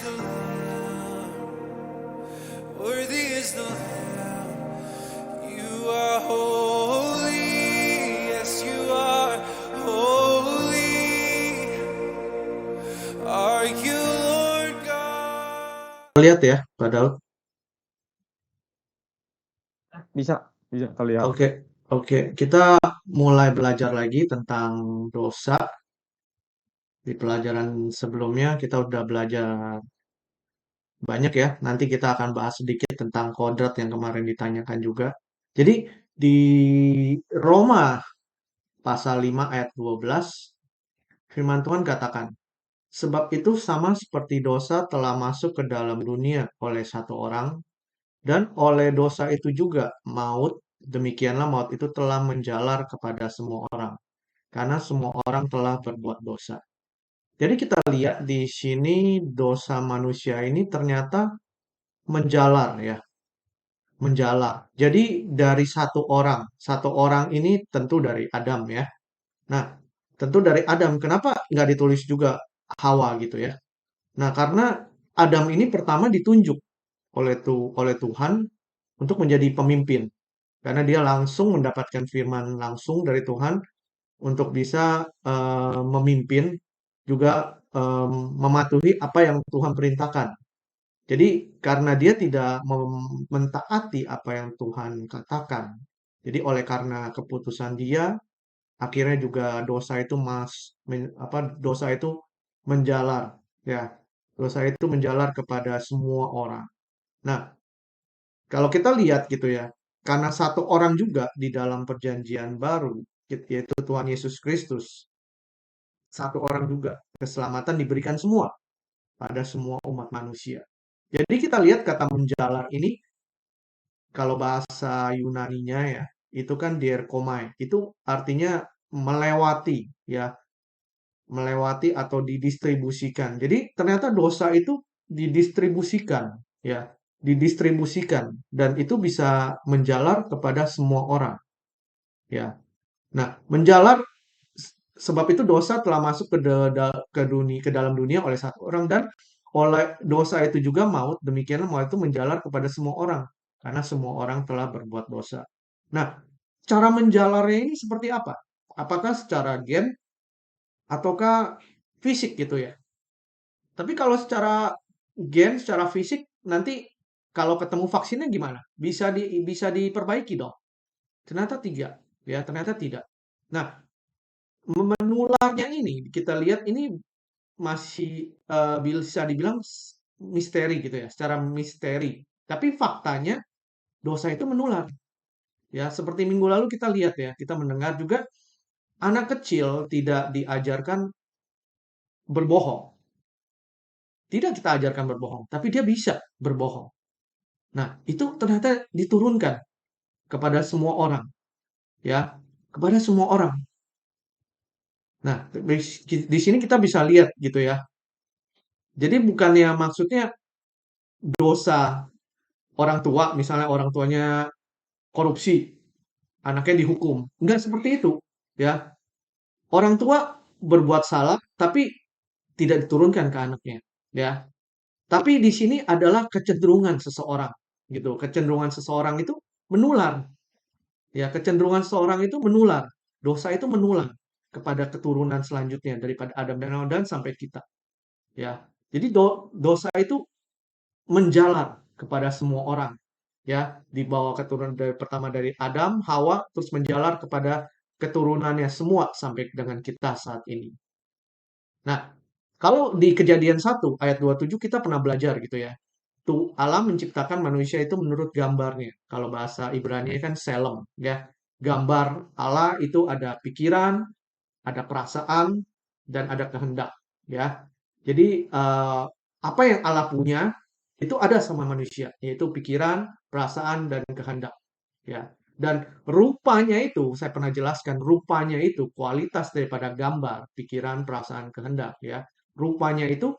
the Lamb. Worthy is the Lamb. You are holy. Yes, you are holy. Are you Lord God? Lihat ya, Pak Daud. Bisa terlihat. Oke. Kita mulai belajar lagi tentang dosa. Di pelajaran sebelumnya kita udah belajar banyak ya. Nanti kita akan bahas sedikit tentang kodrat yang kemarin ditanyakan juga. Jadi di Roma pasal 5 ayat 12, firman Tuhan katakan, sebab itu sama seperti dosa telah masuk ke dalam dunia oleh satu orang, dan oleh dosa itu juga maut, demikianlah maut itu telah menjalar kepada semua orang. Karena semua orang telah berbuat dosa. Jadi kita lihat di sini dosa manusia ini ternyata menjalar ya, menjalar. Jadi dari satu orang ini tentu dari Adam ya. Nah, tentu dari Adam. Kenapa nggak ditulis juga Hawa gitu ya? Nah, karena Adam ini pertama ditunjuk oleh Tuhan untuk menjadi pemimpin. Karena dia langsung mendapatkan firman langsung dari Tuhan untuk bisa memimpin juga mematuhi apa yang Tuhan perintahkan. Jadi karena dia tidak mentaati apa yang Tuhan katakan. Jadi oleh karena keputusan dia, akhirnya juga dosa itu menjalar ya. Dosa itu menjalar kepada semua orang. Nah, kalau kita lihat gitu ya, karena satu orang juga di dalam perjanjian baru, yaitu Tuhan Yesus Kristus, satu orang juga keselamatan diberikan semua pada semua umat manusia. Jadi kita lihat kata menjalar ini, kalau bahasa Yunaninya ya, itu kan dierkomai. Itu artinya melewati ya, melewati atau didistribusikan. Jadi ternyata dosa itu didistribusikan ya, didistribusikan dan itu bisa menjalar kepada semua orang ya. Nah, menjalar sebab itu dosa telah masuk ke dalam dunia oleh satu orang, dan oleh dosa itu juga maut, demikianlah maut itu menjalar kepada semua orang karena semua orang telah berbuat dosa. Nah, cara menjalarnya ini seperti apa? Apakah secara gen ataukah fisik gitu ya? Tapi kalau secara gen, secara fisik nanti kalau ketemu vaksinnya gimana? Bisa diperbaiki dong? Ternyata tidak, ya ternyata tidak. Nah, menularnya ini kita lihat ini masih bisa dibilang misteri gitu ya, secara misteri. Tapi faktanya dosa itu menular. Ya, seperti minggu lalu kita lihat ya, kita mendengar juga anak kecil tidak diajarkan berbohong. Tidak kita ajarkan berbohong, tapi dia bisa berbohong. Nah, itu ternyata diturunkan kepada semua orang, ya, kepada semua orang. Nah, di sini kita bisa lihat gitu ya. Jadi bukannya maksudnya dosa orang tua, misalnya orang tuanya korupsi, anaknya dihukum. Enggak seperti itu, ya. Orang tua berbuat salah, tapi tidak diturunkan ke anaknya, ya. Tapi di sini adalah kecenderungan seseorang, gitu. Kecenderungan seseorang itu menular, ya. Kecenderungan seseorang itu menular. Dosa itu menular kepada keturunan selanjutnya daripada Adam dan Hawa dan sampai kita, ya. Jadi dosa itu menjalar kepada semua orang, ya, dibawa keturunan pertama dari Adam, Hawa, terus menjalar kepada keturunannya semua sampai dengan kita saat ini. Nah, kalau di Kejadian 1 ayat 27 kita pernah belajar gitu ya. Tuh Allah menciptakan manusia itu menurut gambarnya. Kalau bahasa Ibrani kan selem ya. Gambar Allah itu ada pikiran, ada perasaan, dan ada kehendak ya. Jadi apa yang Allah punya itu ada sama manusia, yaitu pikiran, perasaan, dan kehendak. Ya. Dan rupanya itu, saya pernah jelaskan, rupanya itu kualitas daripada gambar, pikiran, perasaan, kehendak. Ya. Rupanya itu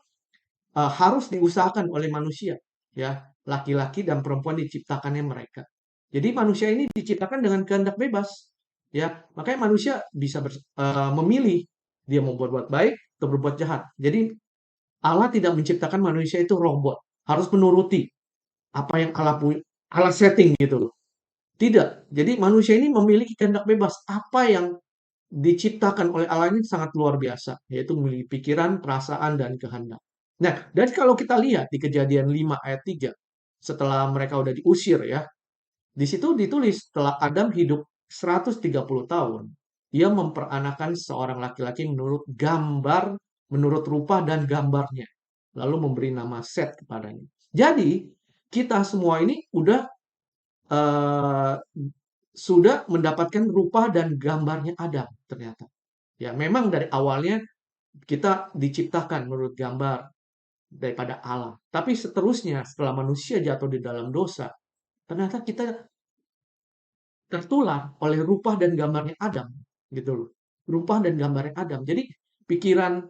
harus diusahakan oleh manusia. Ya. Laki-laki dan perempuan diciptakannya mereka. Jadi manusia ini diciptakan dengan kehendak bebas. Ya. Makanya manusia bisa memilih dia mau berbuat baik atau berbuat jahat. Jadi Allah tidak menciptakan manusia itu robot, harus menuruti apa yang Allah setting gitu loh. Tidak. Jadi manusia ini memiliki kehendak bebas. Apa yang diciptakan oleh Allah ini sangat luar biasa, yaitu memiliki pikiran, perasaan, dan kehendak. Nah, dan kalau kita lihat di Kejadian 5 ayat 3, setelah mereka udah diusir ya, di situ ditulis setelah Adam hidup 130 tahun, dia memperanakan seorang laki-laki menurut rupa dan gambarnya, lalu memberi nama Set kepadanya. Jadi, kita semua ini eh, sudah mendapatkan rupa dan gambarnya Adam ternyata. Ya, memang dari awalnya kita diciptakan menurut gambar daripada Allah. Tapi seterusnya setelah manusia jatuh di dalam dosa, ternyata kita tertular oleh rupa dan gambarnya Adam, gitu loh. Rupa dan gambarnya Adam. Jadi pikiran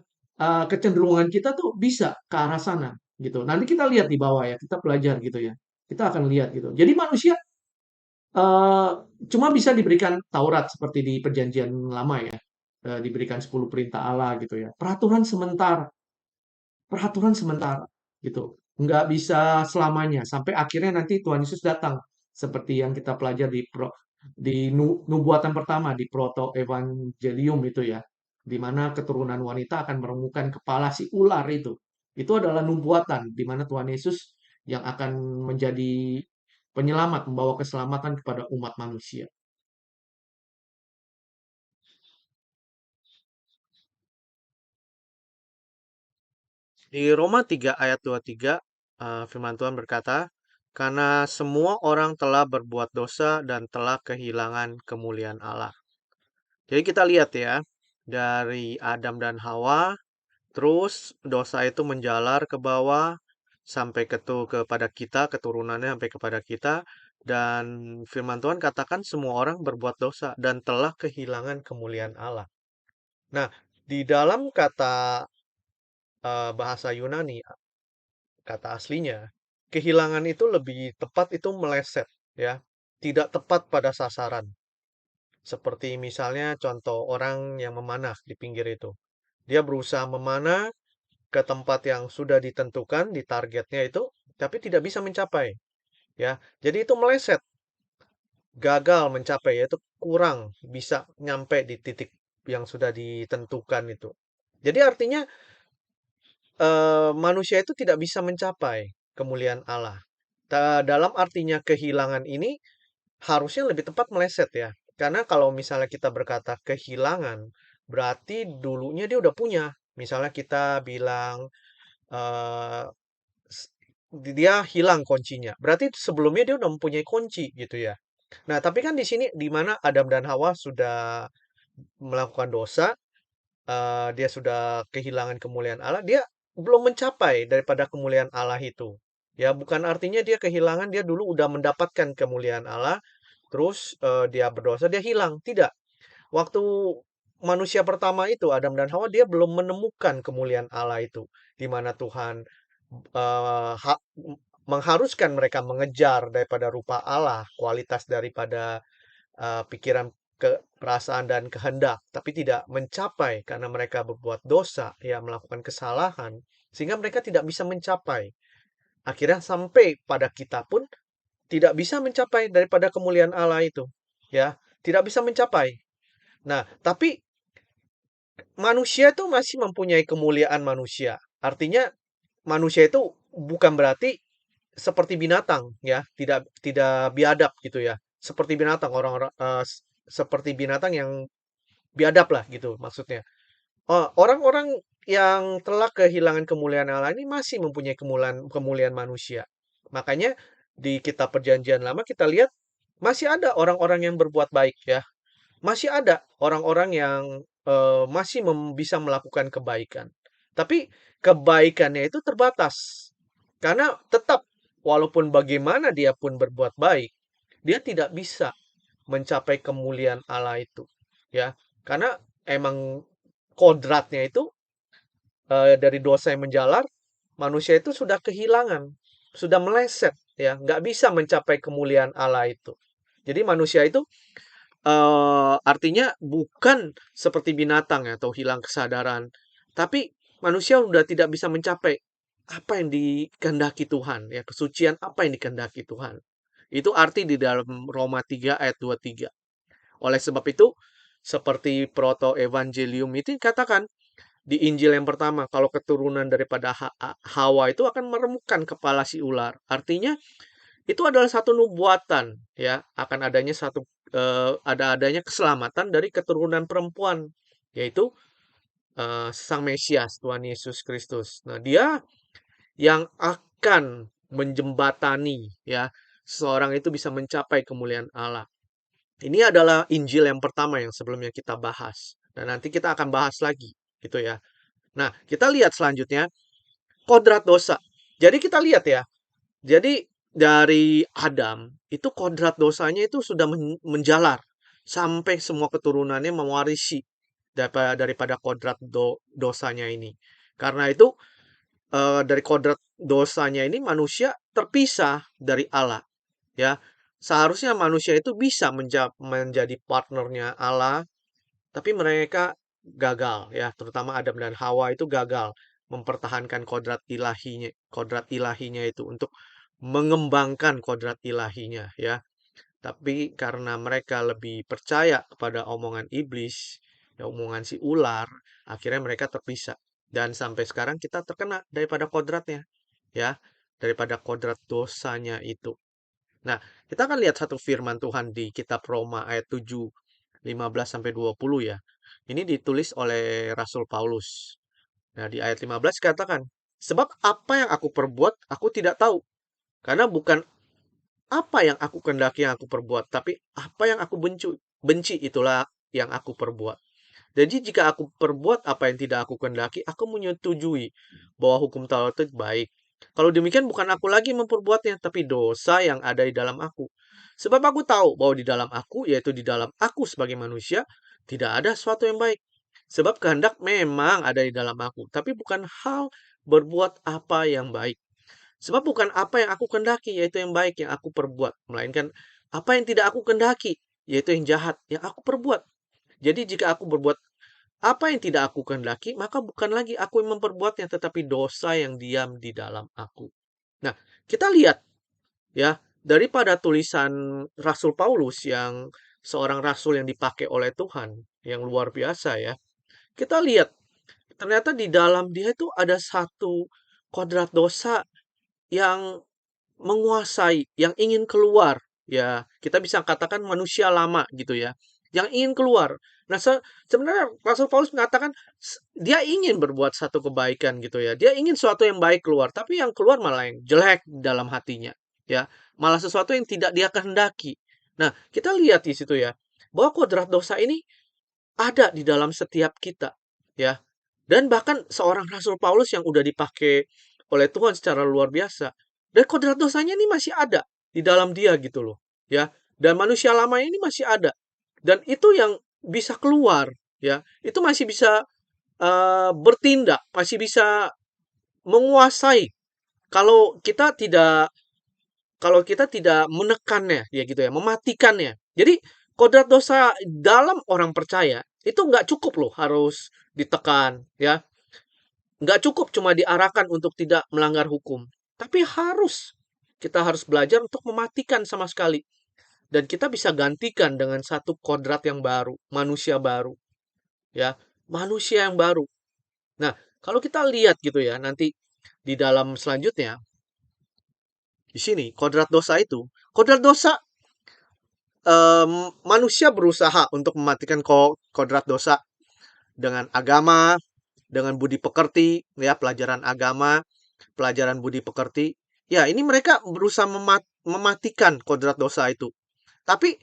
kecenderungan kita tuh bisa ke arah sana, gitu. Nanti kita lihat di bawah ya, kita belajar gitu ya. Kita akan lihat gitu. Jadi manusia eh, cuma bisa diberikan Taurat seperti di Perjanjian Lama ya, diberikan 10 perintah Allah gitu ya. Peraturan sementara gitu. Nggak bisa selamanya sampai akhirnya nanti Tuhan Yesus datang seperti yang kita pelajari di nubuatan pertama di proto evangelium itu ya, di mana keturunan wanita akan meremukan kepala si ular itu. Itu adalah nubuatan di mana Tuhan Yesus yang akan menjadi penyelamat, membawa keselamatan kepada umat manusia. Di Roma 3 ayat 23, firman Tuhan berkata, "Karena semua orang telah berbuat dosa dan telah kehilangan kemuliaan Allah." Jadi kita lihat ya, dari Adam dan Hawa, terus dosa itu menjalar ke bawah sampai kepada kita, keturunannya sampai kepada kita, dan firman Tuhan katakan semua orang berbuat dosa dan telah kehilangan kemuliaan Allah. Nah, di dalam kata bahasa Yunani, kata aslinya, kehilangan itu lebih tepat itu meleset, ya, tidak tepat pada sasaran. Seperti misalnya contoh orang yang memanah di pinggir itu. Dia berusaha memanah ke tempat yang sudah ditentukan di targetnya itu, tapi tidak bisa mencapai, ya. Jadi itu meleset, gagal mencapai, yaitu kurang bisa nyampe di titik yang sudah ditentukan itu. Jadi artinya manusia itu tidak bisa mencapai kemuliaan Allah. Dalam artinya kehilangan ini harusnya lebih tepat meleset ya. Karena kalau misalnya kita berkata kehilangan, berarti dulunya dia udah punya. Misalnya kita bilang eh, s- dia hilang kuncinya. Berarti sebelumnya dia udah mempunyai kunci gitu ya. Nah, tapi kan di sini di mana Adam dan Hawa sudah melakukan dosa, dia sudah kehilangan kemuliaan Allah, dia belum mencapai daripada kemuliaan Allah itu. Ya, bukan artinya dia kehilangan, dia dulu udah mendapatkan kemuliaan Allah, terus dia berdosa, dia hilang. Tidak. Waktu manusia pertama itu, Adam dan Hawa, dia belum menemukan kemuliaan Allah itu. Di mana Tuhan eh, ha- mengharuskan mereka mengejar daripada rupa Allah, kualitas daripada pikiran, perasaan dan kehendak, tapi tidak mencapai karena mereka berbuat dosa, ya melakukan kesalahan, sehingga mereka tidak bisa mencapai. Akhirnya sampai pada kita pun tidak bisa mencapai daripada kemuliaan Allah itu, ya, tidak bisa mencapai. Nah, tapi manusia itu masih mempunyai kemuliaan manusia. Artinya manusia itu bukan berarti seperti binatang, ya, tidak tidak biadab gitu ya. Seperti binatang orang-orang seperti binatang yang biadab lah gitu maksudnya. Orang-orang yang telah kehilangan kemuliaan Allah ini masih mempunyai kemuliaan kemuliaan manusia. Makanya di kitab Perjanjian Lama kita lihat masih ada orang-orang yang berbuat baik ya. Masih ada orang-orang yang masih bisa melakukan kebaikan. Tapi kebaikannya itu terbatas. Karena tetap walaupun bagaimana dia pun berbuat baik, dia tidak bisa mencapai kemuliaan Allah itu. Ya, karena emang kodratnya itu dari dosa yang menjalar, manusia itu sudah kehilangan, sudah meleset, ya, nggak bisa mencapai kemuliaan Allah itu. Jadi manusia itu artinya bukan seperti binatang ya, atau hilang kesadaran, tapi manusia udah tidak bisa mencapai apa yang dikehendaki Tuhan, ya, kesucian apa yang dikehendaki Tuhan. Itu arti di dalam Roma 3 ayat 23. Oleh sebab itu, seperti proto evangelium itu katakan di Injil yang pertama, kalau keturunan daripada Hawa itu akan meremukkan kepala si ular. Artinya itu adalah satu nubuatan, ya, akan adanya adanya keselamatan dari keturunan perempuan, yaitu Sang Mesias, Tuhan Yesus Kristus. Nah, dia yang akan menjembatani, ya, seseorang itu bisa mencapai kemuliaan Allah. Ini adalah Injil yang pertama yang sebelumnya kita bahas. Dan nanti kita akan bahas lagi, gitu ya. Nah, kita lihat selanjutnya, kodrat dosa. Jadi kita lihat ya, jadi dari Adam, itu kodrat dosanya itu sudah menjalar. Sampai semua keturunannya mewarisi daripada kodrat dosanya ini. Karena itu, dari kodrat dosanya ini manusia terpisah dari Allah. Ya, seharusnya manusia itu bisa menjadi partnernya Allah, tapi mereka gagal, ya, terutama Adam dan Hawa itu gagal mempertahankan kodrat ilahinya itu untuk mengembangkan kodrat ilahinya, ya. Tapi karena mereka lebih percaya kepada omongan iblis, ya, omongan si ular, akhirnya mereka terpisah. Dan sampai sekarang kita terkena daripada kodratnya, ya, daripada kodrat dosanya itu. Nah, kita akan lihat satu firman Tuhan di kitab Roma ayat 7, 15-20 ya. Ini ditulis oleh Rasul Paulus. Nah, di ayat 15 katakan, sebab apa yang aku perbuat, aku tidak tahu. Karena bukan apa yang aku kehendaki yang aku perbuat, tapi apa yang aku benci itulah yang aku perbuat. Jadi jika aku perbuat apa yang tidak aku kehendaki, aku menyetujui bahwa hukum Taurat itu baik. Kalau demikian bukan aku lagi memperbuatnya, tapi dosa yang ada di dalam aku. Sebab aku tahu bahwa di dalam aku, yaitu di dalam aku sebagai manusia, tidak ada sesuatu yang baik. Sebab kehendak memang ada di dalam aku, tapi bukan hal berbuat apa yang baik. Sebab bukan apa yang aku kehendaki, yaitu yang baik yang aku perbuat. Melainkan apa yang tidak aku kehendaki, yaitu yang jahat yang aku perbuat. Jadi jika aku berbuat apa yang tidak aku kehendaki, maka bukan lagi aku yang memperbuatnya, tetapi dosa yang diam di dalam aku. Nah, kita lihat ya, daripada tulisan Rasul Paulus yang seorang rasul yang dipakai oleh Tuhan, yang luar biasa ya. Kita lihat, ternyata di dalam dia itu ada satu kodrat dosa yang menguasai, yang ingin keluar. Ya, kita bisa katakan manusia lama gitu ya, yang ingin keluar. Nah, sebenarnya Rasul Paulus mengatakan dia ingin berbuat satu kebaikan gitu ya. Dia ingin sesuatu yang baik keluar, tapi yang keluar malah yang jelek dalam hatinya, ya. Malah sesuatu yang tidak dia kehendaki. Nah, kita lihat di situ ya, bahwa kodrat dosa ini ada di dalam setiap kita, ya. Dan bahkan seorang Rasul Paulus yang udah dipakai oleh Tuhan secara luar biasa, dan kodrat dosanya ini masih ada di dalam dia gitu loh, ya. Dan manusia lama ini masih ada. Dan itu yang bisa keluar, ya. Itu masih bisa bertindak, masih bisa menguasai kalau kita tidak menekannya, ya gitu ya, mematikannya. Jadi kodrat dosa dalam orang percaya itu nggak cukup loh harus ditekan, ya. Nggak cukup cuma diarahkan untuk tidak melanggar hukum. Tapi kita harus belajar untuk mematikan sama sekali. Dan kita bisa gantikan dengan satu kodrat yang baru, manusia baru. Ya, manusia yang baru. Nah, kalau kita lihat gitu ya, nanti di dalam selanjutnya, di sini, kodrat dosa, manusia berusaha untuk mematikan kodrat dosa dengan agama, dengan budi pekerti, ya, pelajaran agama, pelajaran budi pekerti. Ya, ini mereka berusaha mematikan kodrat dosa itu. Tapi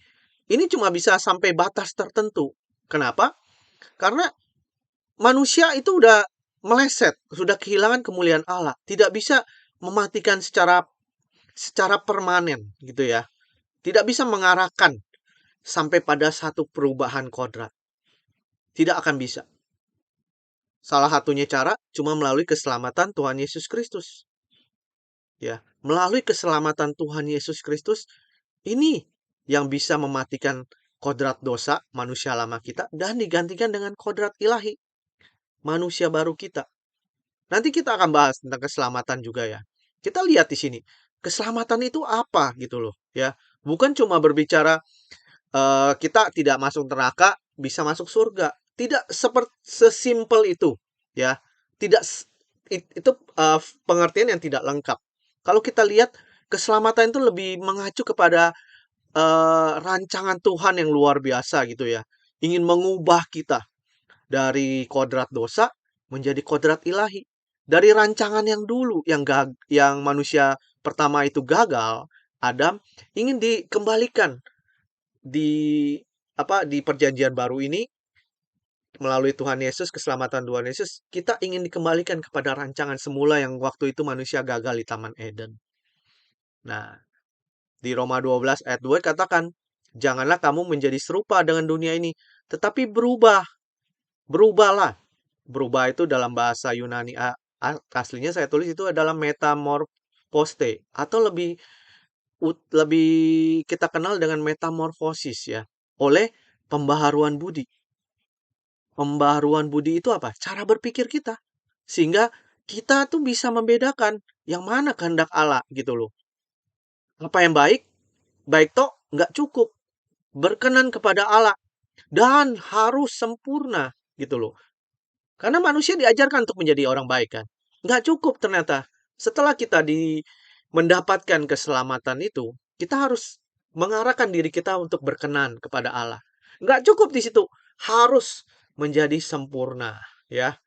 ini cuma bisa sampai batas tertentu. Kenapa? Karena manusia itu udah meleset, sudah kehilangan kemuliaan Allah, tidak bisa mematikan secara permanen gitu ya. Tidak bisa mengarahkan sampai pada satu perubahan kodrat. Tidak akan bisa. Salah satunya cara cuma melalui keselamatan Tuhan Yesus Kristus. Ya, melalui keselamatan Tuhan Yesus Kristus ini yang bisa mematikan kodrat dosa manusia lama kita dan digantikan dengan kodrat ilahi manusia baru kita. Nanti kita akan bahas tentang keselamatan juga ya. Kita lihat di sini, keselamatan itu apa gitu loh ya. Bukan cuma berbicara kita tidak masuk neraka, bisa masuk surga. Tidak seperti sesimpel itu ya. Tidak itu pengertian yang tidak lengkap. Kalau kita lihat keselamatan itu lebih mengacu kepada rancangan Tuhan yang luar biasa gitu ya. Ingin mengubah kita dari kodrat dosa menjadi kodrat ilahi. Dari rancangan yang dulu yang manusia pertama itu gagal, Adam ingin dikembalikan di di perjanjian baru ini melalui Tuhan Yesus, keselamatan Tuhan Yesus, kita ingin dikembalikan kepada rancangan semula yang waktu itu manusia gagal di Taman Eden. Nah, di Roma 12 ayat 2 katakan, janganlah kamu menjadi serupa dengan dunia ini, tetapi berubahlah. Berubah itu dalam bahasa Yunani aslinya saya tulis itu adalah metamorphoste atau lebih kita kenal dengan metamorfosis ya, oleh pembaharuan budi. Pembaharuan budi itu apa? Cara berpikir kita. Sehingga kita tuh bisa membedakan yang mana kehendak Allah gitu loh. Apa yang baik, baik toh nggak cukup. Berkenan kepada Allah dan harus sempurna gitu loh. Karena manusia diajarkan untuk menjadi orang baik kan. Nggak cukup ternyata. Setelah kita mendapatkan keselamatan itu, kita harus mengarahkan diri kita untuk berkenan kepada Allah. Nggak cukup di situ. Harus menjadi sempurna. Ya,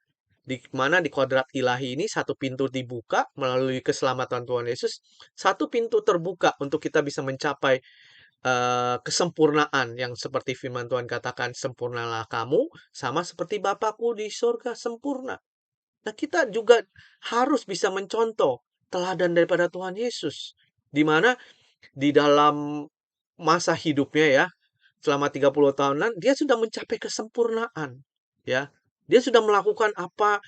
di mana di kodrat ilahi ini satu pintu dibuka melalui keselamatan Tuhan Yesus, satu pintu terbuka untuk kita bisa mencapai kesempurnaan yang seperti firman Tuhan katakan, sempurnalah kamu sama seperti Bapakku di surga sempurna. Nah, kita juga harus bisa mencontoh teladan daripada Tuhan Yesus, di mana di dalam masa hidupnya ya, selama 30 tahunan dia sudah mencapai kesempurnaan, ya. Dia sudah melakukan apa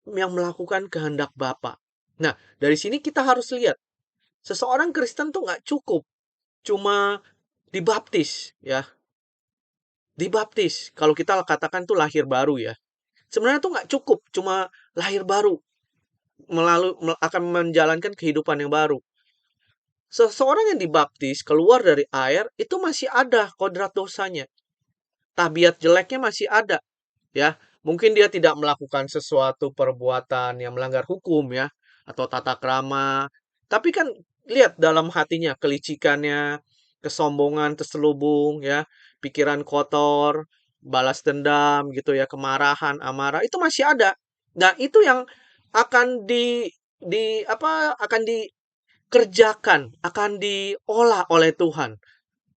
yang melakukan kehendak Bapa. Nah, dari sini kita harus lihat, seseorang Kristen tuh nggak cukup cuma dibaptis, ya. Dibaptis, kalau kita katakan tuh lahir baru ya. Sebenarnya tuh nggak cukup cuma lahir baru, akan menjalankan kehidupan yang baru. Seseorang yang dibaptis keluar dari air itu masih ada kodrat dosanya. Tabiat jeleknya masih ada, ya. Mungkin dia tidak melakukan sesuatu perbuatan yang melanggar hukum ya, atau tata krama. Tapi kan lihat dalam hatinya kelicikannya, kesombongan terselubung ya, pikiran kotor, balas dendam gitu ya, kemarahan, amarah itu masih ada. Nah, itu yang akan akan dikerjakan, akan diolah oleh Tuhan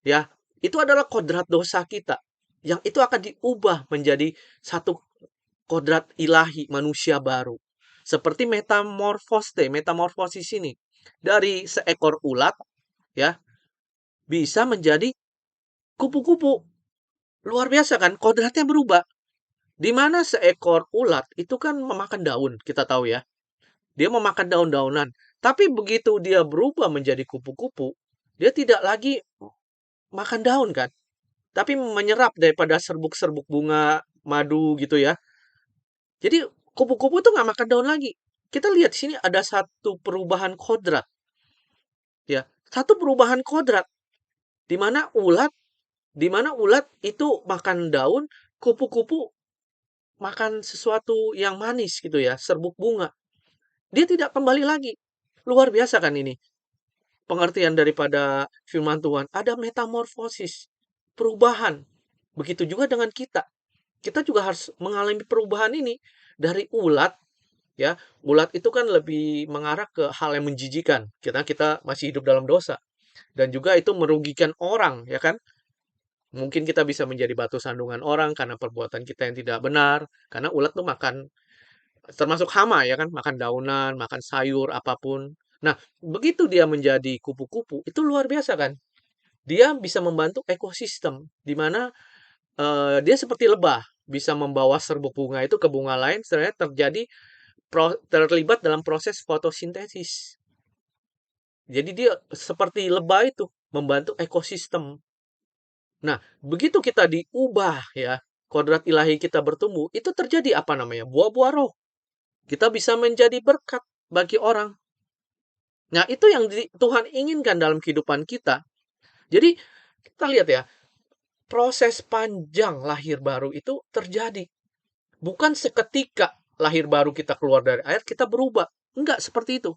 ya. Itu adalah kodrat dosa kita yang itu akan diubah menjadi satu kodrat ilahi manusia baru. Seperti metamorfosis ini. Dari seekor ulat ya bisa menjadi kupu-kupu. Luar biasa kan? Kodratnya berubah. Di mana seekor ulat itu kan memakan daun, kita tahu ya. Dia memakan daun-daunan. Tapi begitu dia berubah menjadi kupu-kupu, dia tidak lagi makan daun kan. Tapi menyerap daripada serbuk-serbuk bunga madu gitu ya. Jadi kupu-kupu itu nggak makan daun lagi. Kita lihat di sini ada satu perubahan kodrat. Ya, satu perubahan kodrat di mana ulat itu makan daun, kupu-kupu makan sesuatu yang manis gitu ya, serbuk bunga. Dia tidak kembali lagi. Luar biasa kan ini. Pengertian daripada firman Tuhan, ada metamorfosis, perubahan. Begitu juga dengan kita. Kita juga harus mengalami perubahan ini dari ulat ya. Ulat itu kan lebih mengarah ke hal yang menjijikan. Kita masih hidup dalam dosa dan juga itu merugikan orang ya kan. Mungkin kita bisa menjadi batu sandungan orang karena perbuatan kita yang tidak benar. Karena ulat tuh makan termasuk hama ya kan, makan daunan, makan sayur apapun. Nah, begitu dia menjadi kupu-kupu, itu luar biasa kan. Dia bisa membantu ekosistem di mana dia seperti lebah, bisa membawa serbuk bunga itu ke bunga lain, sebenarnya terlibat dalam proses fotosintesis. Jadi dia seperti lebah itu, membantu ekosistem. Nah, begitu kita diubah ya, kodrat ilahi kita bertumbuh, itu terjadi apa namanya? Buah-buah roh. Kita bisa menjadi berkat bagi orang. Nah, itu yang Tuhan inginkan dalam kehidupan kita. Jadi, kita lihat ya, proses panjang lahir baru itu terjadi. Bukan seketika lahir baru kita keluar dari air, kita berubah. Enggak seperti itu.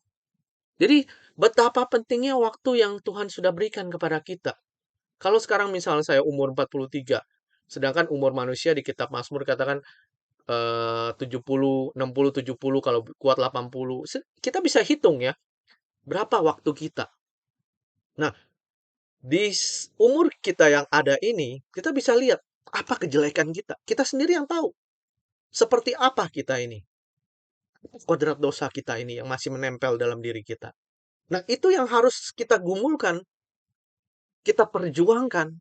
Jadi, betapa pentingnya waktu yang Tuhan sudah berikan kepada kita. Kalau sekarang misalnya saya umur 43, sedangkan umur manusia di kitab Mazmur katakan 70, 60, 70, kalau kuat 80. Kita bisa hitung ya, berapa waktu kita. Nah, di umur kita yang ada ini, kita bisa lihat apa kejelekan kita. Kita sendiri yang tahu. Seperti apa kita ini. Kodrat dosa kita ini yang masih menempel dalam diri kita. Nah, itu yang harus kita gumulkan. Kita perjuangkan.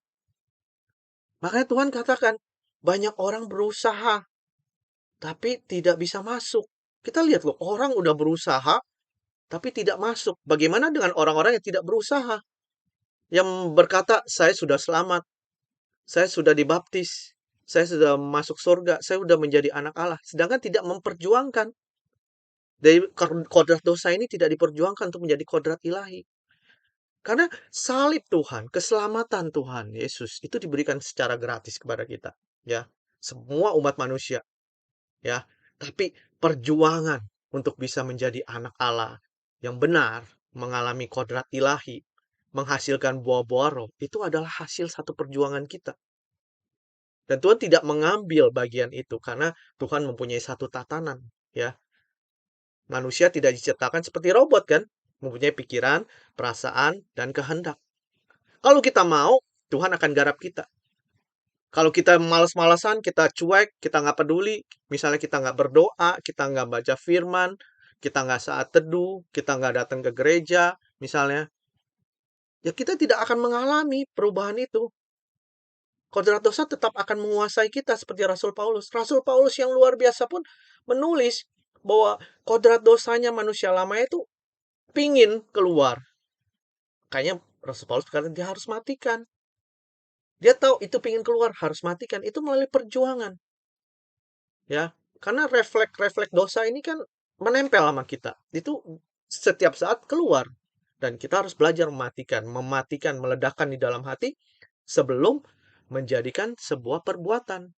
Makanya Tuhan katakan, banyak orang berusaha, tapi tidak bisa masuk. Kita lihat loh, orang udah berusaha, tapi tidak masuk. Bagaimana dengan orang-orang yang tidak berusaha? Yang berkata, saya sudah selamat, saya sudah dibaptis, saya sudah masuk surga, saya sudah menjadi anak Allah. Sedangkan tidak memperjuangkan. Dari kodrat dosa ini tidak diperjuangkan untuk menjadi kodrat ilahi. Karena salib Tuhan, keselamatan Tuhan Yesus itu diberikan secara gratis kepada kita, ya. Semua umat manusia, ya. Tapi perjuangan untuk bisa menjadi anak Allah yang benar, mengalami kodrat ilahi, menghasilkan buah-buah roh, itu adalah hasil satu perjuangan kita. Dan Tuhan tidak mengambil bagian itu karena Tuhan mempunyai satu tatanan, ya. Manusia tidak diciptakan seperti robot kan, mempunyai pikiran, perasaan, dan kehendak. Kalau kita mau, Tuhan akan garap kita. Kalau kita malas-malasan, kita cuek, kita nggak peduli, misalnya kita nggak berdoa, kita nggak baca firman, kita nggak saat teduh, kita nggak datang ke gereja, misalnya, ya kita tidak akan mengalami perubahan itu. Kodrat dosa tetap akan menguasai kita seperti Rasul Paulus. Rasul Paulus yang luar biasa pun menulis bahwa kodrat dosanya manusia lama itu pingin keluar. Kayaknya Rasul Paulus berkata dia harus matikan. Dia tahu itu pingin keluar, harus matikan. Itu melalui perjuangan. Ya, karena refleks-refleks dosa ini kan menempel sama kita. Itu setiap saat keluar. Dan kita harus belajar mematikan, meledakkan di dalam hati sebelum menjadikan sebuah perbuatan.